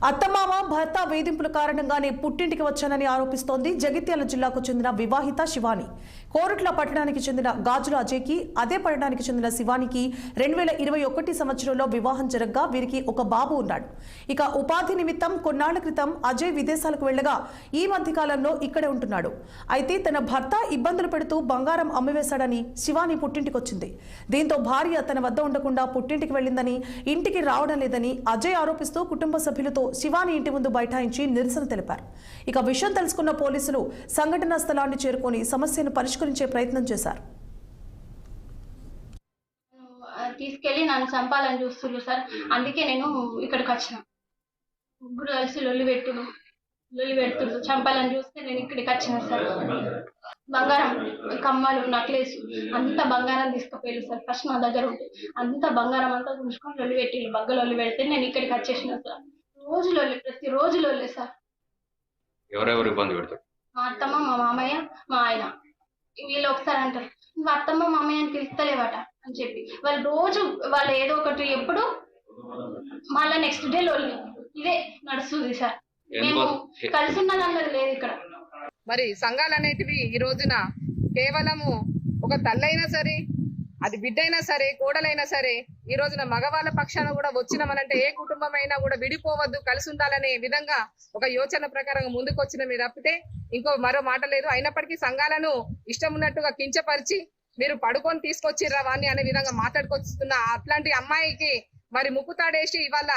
అత్తమామ భర్త వేధింపుల కారణంగానే పుట్టింటికి వచ్చానని ఆరోపిస్తోంది జగిత్యాల జిల్లాకు చెందిన వివాహిత శివాని. కోరుట్ల పట్టణానికి చెందిన గాజుల అజయ్కి, అదే పట్టణానికి చెందిన శివానికి 2021 సంవత్సరంలో వివాహం జరగ్గా వీరికి ఒక బాబు ఉన్నాడు. ఇక ఉపాధి నిమిత్తం కొన్నాళ్ల క్రితం అజయ్ విదేశాలకు వెళ్లగా ఈ మధ్యకాలంలో ఇక్కడే ఉంటున్నాడు. అయితే తన భర్త ఇబ్బందులు పెడుతూ బంగారం అమ్మివేశాడని శివాని పుట్టింటికి వచ్చింది. దీంతో భార్య తన వద్ద ఉండకుండా పుట్టింటికి వెళ్లిందని, ఇంటికి రావడం లేదని అజయ్ ఆరోపిస్తూ కుటుంబ సభ్యులతో శివాని ఇంటి ముందు బైఠాయించి నిరసన తెలిపారు. ఇక విషయం తెలుసుకున్న పోలీసులు సంఘటనా స్థలాన్ని చేరుకొని సమస్యను పరిష్కరించే ప్రయత్నం చేశారు. తీసుకెళ్లి నన్ను చంపాలని చూస్తున్నారు సార్. అందుకే నేను ఇక్కడికి వచ్చిన. ముగ్గురు కలిసి లొల్లి పెడుతున్నారు, చంపాలని చూస్తే నేను ఇక్కడికి వచ్చిన సార్. బంగారం, కమ్మలు, నక్లెస్ అంతా బంగారం తీసుకుపోయారు సార్. ఫస్ట్ నా దగ్గర ఉంటే అంతా బంగారం అంతా ఉంచుకొని లొల్లి పెడితే నేను ఇక్కడికి వచ్చేసిన సార్. ప్రతి రోజు లొల్లి సార్. ఎవరెవరు ఇబ్బంది పెడతారు? మా అత్తమ్మ, మా మామయ్య, మా ఆయన. వీళ్ళు ఒకసారి అంటారు, నువ్వు అత్తమ్మ మామయ్య అని పిలుస్తలేవట అని చెప్పి వాళ్ళు ఏదో ఒకటి ఎప్పుడు మళ్ళీ నెక్స్ట్ డే లొల్లి ఇదే నడుస్తుంది సార్. మేము కలిసి ఉన్నదన్నది లేదు ఇక్కడ. మరి సంఘాలు అనేటివి ఈ రోజున కేవలము ఒక తల్లైనా సరే, అది బిడ్డైనా సరే, కోడలైనా సరే, ఈ రోజున మగవాళ్ళ పక్షాన కూడా వచ్చినామనంటే ఏ కుటుంబం అయినా కూడా విడిపోవద్దు, కలిసి ఉండాలనే విధంగా ఒక యోచన ప్రకారం ముందుకు వచ్చిన మీరు తప్పితే మరో మాట లేదు. అయినప్పటికీ సంఘాలను ఇష్టం ఉన్నట్టుగా కించపరిచి మీరు పడుకొని తీసుకొచ్చిర్రా వాణ్ణి అనే విధంగా మాట్లాడుకొస్తున్న అట్లాంటి అమ్మాయికి మరి ముక్కుతాడేసి ఇవాళ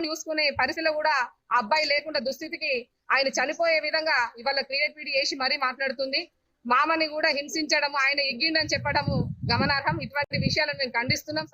చూసుకునే పరిస్థితిలో కూడా ఆ అబ్బాయి లేకుండా దుస్థితికి ఆయన చనిపోయే విధంగా ఇవాళ క్రియేటివిటీ చేసి మరీ మాట్లాడుతుంది. మామని కూడా హింసించడము, ఆయన ఇగ్గిండని చెప్పడము గమనార్హం. ఇటువంటి విషయాలను మేము ఖండిస్తున్నాం.